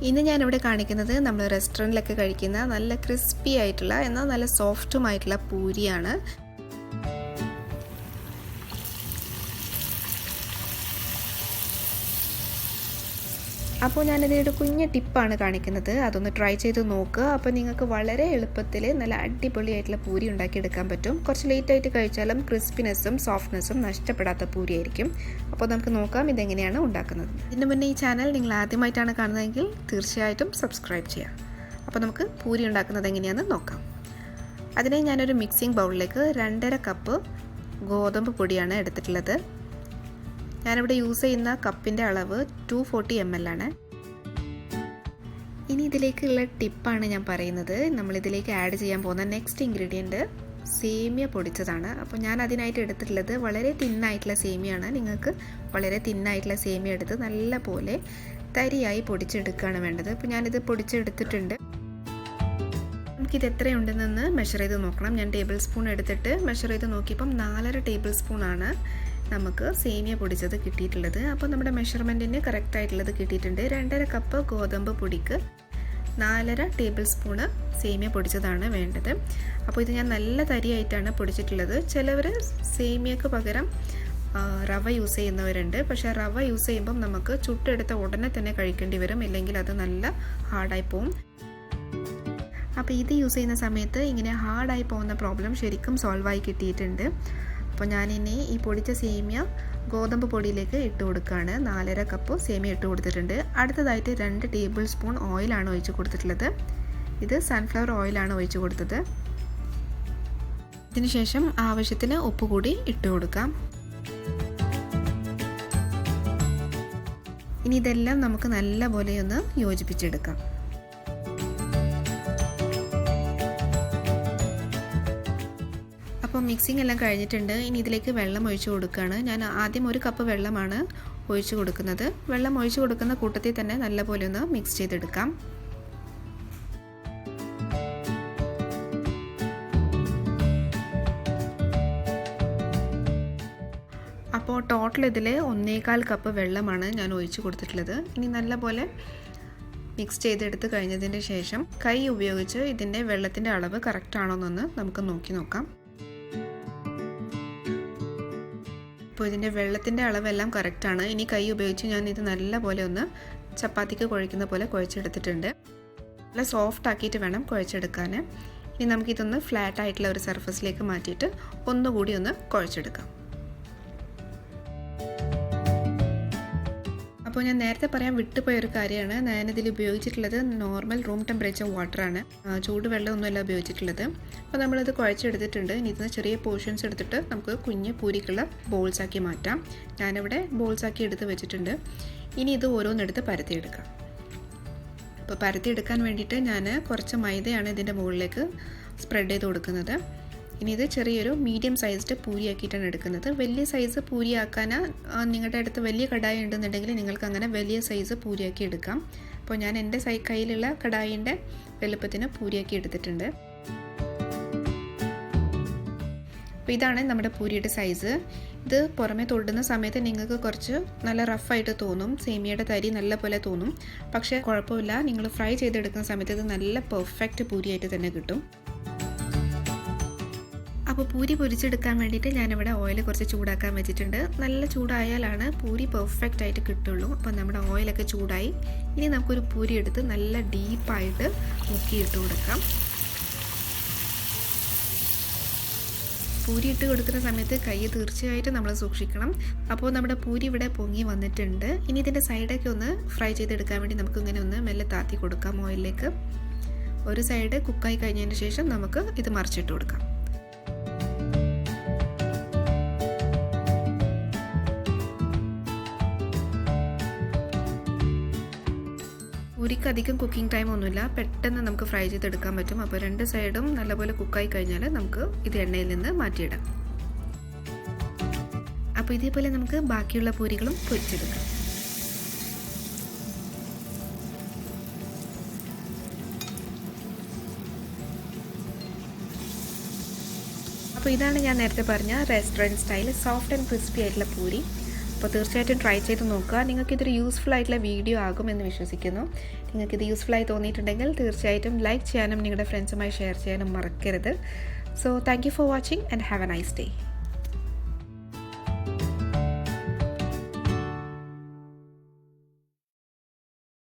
ഇന്ന് ഞാനിവിടെ കാണിക്കുന്നത് നമ്മൾ റെസ്റ്റോറൻറ്റിലൊക്കെ കഴിക്കുന്ന നല്ല ക്രിസ്പി ആയിട്ടുള്ള എന്നാൽ നല്ല സോഫ്റ്റുമായിട്ടുള്ള പൂരിയാണ്. അപ്പോൾ ഞാനിതൊരു കുഞ്ഞ് ടിപ്പാണ് കാണിക്കുന്നത്, അതൊന്ന് ട്രൈ ചെയ്ത് നോക്കുക. അപ്പോൾ നിങ്ങൾക്ക് വളരെ എളുപ്പത്തിൽ നല്ല അടിപൊളിയായിട്ടുള്ള പൂരി ഉണ്ടാക്കിയെടുക്കാൻ പറ്റും. കുറച്ച് ലേറ്റായിട്ട് കഴിച്ചാലും ക്രിസ്പിനെസ്സും സോഫ്റ്റ്നെസ്സും നഷ്ടപ്പെടാത്ത പൂരി ആയിരിക്കും. അപ്പോൾ നമുക്ക് നോക്കാം ഇതെങ്ങനെയാണ് ഉണ്ടാക്കുന്നത്. ഇതിന് മുന്നേ ഈ ചാനൽ നിങ്ങൾ ആദ്യമായിട്ടാണ് കാണുന്നതെങ്കിൽ തീർച്ചയായിട്ടും സബ്സ്ക്രൈബ് ചെയ്യാം. അപ്പോൾ നമുക്ക് പൂരി ഉണ്ടാക്കുന്നത് എങ്ങനെയാണെന്ന് നോക്കാം. അതിനായി ഞാനൊരു മിക്സിംഗ് ബൗളിലേക്ക് 2.5 കപ്പ് ഗോതമ്പ് പൊടിയാണ് എടുത്തിട്ടുള്ളത്. ഞാനിവിടെ യൂസ് ചെയ്യുന്ന കപ്പിൻ്റെ അളവ് 240 ml ആണ്. ഇനി ഇതിലേക്കുള്ള ടിപ്പാണ് ഞാൻ പറയുന്നത്. നമ്മളിതിലേക്ക് ആഡ് ചെയ്യാൻ പോകുന്ന നെക്സ്റ്റ് ഇൻഗ്രീഡിയൻറ്റ് സേമിയ പൊടിച്ചതാണ്. അപ്പോൾ ഞാൻ അതിനായിട്ട് എടുത്തിട്ടുള്ളത് വളരെ തിന്നായിട്ടുള്ള സേമിയാണ്. നിങ്ങൾക്ക് വളരെ തിന്നായിട്ടുള്ള സേമിയ എടുത്ത് നല്ല പോലെ തരിയായി പൊടിച്ചെടുക്കുകയാണ് വേണ്ടത്. അപ്പോൾ ഞാനിത് പൊടിച്ചെടുത്തിട്ടുണ്ട്. നമുക്കിത് എത്രയുണ്ടെന്ന് മെഷർ ചെയ്ത് നോക്കണം. ഞാൻ ടേബിൾ സ്പൂൺ എടുത്തിട്ട് മെഷർ ചെയ്ത് നോക്കിയപ്പം 4.5 ടേബിൾ സ്പൂണാണ് നമുക്ക് സേമിയ പൊടിച്ചത് കിട്ടിയിട്ടുള്ളത്. അപ്പോൾ നമ്മുടെ മെഷർമെൻറ്റിന് കറക്റ്റായിട്ടുള്ളത് കിട്ടിയിട്ടുണ്ട്. 2.5 കപ്പ് ഗോതമ്പ് പൊടിക്ക് 4.5 ടേബിൾ സ്പൂണ് സേമിയ പൊടിച്ചതാണ് വേണ്ടത്. അപ്പോൾ ഇത് ഞാൻ നല്ല തരിയായിട്ടാണ് പൊടിച്ചിട്ടുള്ളത്. ചിലവർ സേമിയക്ക് പകരം റവ യൂസ് ചെയ്യുന്നവരുണ്ട്. പക്ഷേ റവ യൂസ് ചെയ്യുമ്പം നമുക്ക് ചുട്ടെടുത്ത ഉടനെ തന്നെ കഴിക്കേണ്ടി വരും, ഇല്ലെങ്കിൽ അത് നല്ല ഹാർഡായി പോവും. അപ്പോൾ ഇത് യൂസ് ചെയ്യുന്ന സമയത്ത് ഇങ്ങനെ ഹാർഡായി പോകുന്ന പ്രോബ്ലം ശരിക്കും സോൾവായി കിട്ടിയിട്ടുണ്ട്. അപ്പോൾ ഞാനിനി ഈ പൊടിച്ച സേമിയ ഗോതമ്പ് പൊടിയിലേക്ക് ഇട്ട് കൊടുക്കുകയാണ്. 4.5 കപ്പ് സേമിയ ഇട്ട് കൊടുത്തിട്ടുണ്ട്. അടുത്തതായിട്ട് 2 ടേബിൾ സ്പൂൺ ഓയിലാണ് ഒഴിച്ച് കൊടുത്തിട്ടുള്ളത്. ഇത് സൺഫ്ലവർ ഓയിലാണ് ഒഴിച്ച് കൊടുത്തത്. ഇതിനുശേഷം ആവശ്യത്തിന് ഉപ്പ് കൂടി ഇട്ട് കൊടുക്കാം. ഇനി ഇതെല്ലാം നമുക്ക് നല്ലപോലെ ഒന്ന് യോജിപ്പിച്ചെടുക്കാം. അപ്പോൾ മിക്സിംഗ് എല്ലാം കഴിഞ്ഞിട്ടുണ്ട്. ഇനി ഇതിലേക്ക് വെള്ളം ഒഴിച്ച് കൊടുക്കുകയാണ്. ഞാൻ ആദ്യം 1 കപ്പ് വെള്ളമാണ് ഒഴിച്ച് കൊടുക്കുന്നത്. വെള്ളം ഒഴിച്ച് കൊടുക്കുന്ന കൂട്ടത്തിൽ തന്നെ നല്ലപോലെ ഒന്ന് മിക്സ് ചെയ്തെടുക്കാം. അപ്പോൾ ടോട്ടൽ ഇതിൽ 1.25 കപ്പ് വെള്ളമാണ് ഞാൻ ഒഴിച്ച് കൊടുത്തിട്ടുള്ളത്. ഇനി നല്ലപോലെ മിക്സ് ചെയ്തെടുത്ത് കഴിഞ്ഞതിന് ശേഷം കൈ ഉപയോഗിച്ച് ഇതിൻ്റെ വെള്ളത്തിൻ്റെ അളവ് കറക്റ്റ് ആണോ എന്നൊന്ന് നമുക്ക് നോക്കാം. അപ്പോൾ ഇതിൻ്റെ വെള്ളത്തിൻ്റെ അളവെല്ലാം കറക്റ്റാണ്. ഇനി കൈ ഉപയോഗിച്ച് ഞാൻ ഇത് നല്ലപോലെ ഒന്ന് ചപ്പാത്തിക്ക് കുഴയ്ക്കുന്ന പോലെ കുഴച്ചെടുത്തിട്ടുണ്ട്. നല്ല സോഫ്റ്റ് ആക്കിയിട്ട് വേണം കുഴച്ചെടുക്കാൻ. ഇനി നമുക്കിതൊന്ന് ഫ്ലാറ്റ് ആയിട്ടുള്ള ഒരു സർഫസിലേക്ക് മാറ്റിയിട്ട് ഒന്നുകൂടി ഒന്ന് കുഴച്ചെടുക്കാം. അപ്പോൾ ഞാൻ നേരത്തെ പറയാൻ വിട്ടുപോയൊരു കാര്യമാണ്, ഞാനിതിൽ ഉപയോഗിച്ചിട്ടുള്ളത് നോർമൽ റൂം ടെമ്പറേച്ചർ വാട്ടറാണ്, ചൂടുവെള്ളമൊന്നുമല്ല ഉപയോഗിച്ചിട്ടുള്ളത്. അപ്പോൾ നമ്മളത് കുഴച്ചെടുത്തിട്ടുണ്ട്. ഇനി ഇതിന് ചെറിയ പോർഷൻസ് എടുത്തിട്ട് നമുക്ക് കുഞ്ഞ് പൂരിക്കുള്ള ബോൾസാക്കി മാറ്റാം. ഞാനിവിടെ ബോൾസാക്കി എടുത്ത് വെച്ചിട്ടുണ്ട്. ഇനി ഇത് ഓരോന്നെടുത്ത് പരത്തിയെടുക്കാം. അപ്പോൾ പരത്തിയെടുക്കാൻ വേണ്ടിയിട്ട് ഞാൻ കുറച്ച് മൈദയാണ് ഇതിൻ്റെ മുകളിലേക്ക് സ്പ്രെഡ് ചെയ്ത് കൊടുക്കുന്നത്. ഇനി ഇത് ചെറിയൊരു മീഡിയം സൈസ്ഡ് പൂരിയാക്കിയിട്ടാണ് എടുക്കുന്നത്. വലിയ സൈസ് പൂരിയാക്കാൻ നിങ്ങളുടെ അടുത്ത് വലിയ കടായി ഉണ്ടെന്നുണ്ടെങ്കിൽ നിങ്ങൾക്ക് അങ്ങനെ വലിയ സൈസ് പൂരിയാക്കി എടുക്കാം. അപ്പോൾ ഞാൻ എൻ്റെ കയ്യിലുള്ള കടായിൻ്റെ വലുപ്പത്തിന് പൂരിയാക്കി എടുത്തിട്ടുണ്ട്. അപ്പോൾ ഇതാണ് നമ്മുടെ പൂരിയുടെ സൈസ്. ഇത് പുറമേ തൊടുന്ന സമയത്ത് നിങ്ങൾക്ക് കുറച്ച് നല്ല റഫായിട്ട് തോന്നും, സേമിയയുടെ തരി നല്ല പോലെ തോന്നും. പക്ഷേ കുഴപ്പമില്ല, നിങ്ങൾ ഫ്രൈ ചെയ്തെടുക്കുന്ന സമയത്ത് ഇത് നല്ല പെർഫെക്റ്റ് പൂരിയായിട്ട് തന്നെ കിട്ടും. അപ്പോൾ പൂരി പൊരിച്ചെടുക്കാൻ വേണ്ടിയിട്ട് ഞാനിവിടെ ഓയിൽ കുറച്ച് ചൂടാക്കാൻ വെച്ചിട്ടുണ്ട്. നല്ല ചൂടായാലാണ് പൂരി പെർഫെക്റ്റ് ആയിട്ട് കിട്ടുള്ളൂ. അപ്പോൾ നമ്മുടെ ഓയിലൊക്കെ ചൂടായി. ഇനി നമുക്കൊരു പൂരി എടുത്ത് നല്ല ഡീപ്പായിട്ട് മുക്കിയിട്ട് കൊടുക്കാം. പൂരി ഇട്ട് കൊടുക്കുന്ന സമയത്ത് കൈ തീർച്ചയായിട്ടും നമ്മൾ സൂക്ഷിക്കണം. അപ്പോൾ നമ്മുടെ പൂരി ഇവിടെ പൊങ്ങി വന്നിട്ടുണ്ട്. ഇനി ഇതിൻ്റെ സൈഡൊക്കെ ഒന്ന് ഫ്രൈ ചെയ്തെടുക്കാൻ വേണ്ടി നമുക്കിങ്ങനെ ഒന്ന് മെല്ലെ താത്തി കൊടുക്കാം ഓയിലിലേക്ക്. ഒരു സൈഡ് കുക്കായി കഴിഞ്ഞതിന് ശേഷം നമുക്ക് ഇത് മറിച്ചിട്ട് കൊടുക്കാം. പൂരിക്ക് അധികം കുക്കിംഗ് ടൈം ഒന്നുമില്ല, പെട്ടെന്ന് നമുക്ക് ഫ്രൈ ചെയ്തെടുക്കാൻ പറ്റും. അപ്പോൾ 2 സൈഡും നല്ലപോലെ കുക്കായി കഴിഞ്ഞാൽ നമുക്ക് ഇത് എണ്ണയിൽ നിന്ന് മാറ്റിയിടാം. അപ്പോൾ ഇതേപോലെ നമുക്ക് ബാക്കിയുള്ള പൂരികളും പൊരിച്ചെടുക്കാം. അപ്പോൾ ഇതാണ് ഞാൻ നേരത്തെ പറഞ്ഞ restaurant style soft and crispy ആയിട്ടുള്ള പൂരി. അപ്പോൾ തീർച്ചയായിട്ടും ട്രൈ ചെയ്ത് നോക്കുക. നിങ്ങൾക്കിതൊരു യൂസ്ഫുൾ ആയിട്ടുള്ള വീഡിയോ ആകുമെന്ന് വിശ്വസിക്കുന്നു. നിങ്ങൾക്കിത് യൂസ്ഫുള്ളായി തോന്നിയിട്ടുണ്ടെങ്കിൽ തീർച്ചയായിട്ടും ലൈക്ക് ചെയ്യാനും നിങ്ങളുടെ ഫ്രണ്ട്സുമായി ഷെയർ ചെയ്യാനും മറക്കരുത്. So thank you for watching and have A nice day.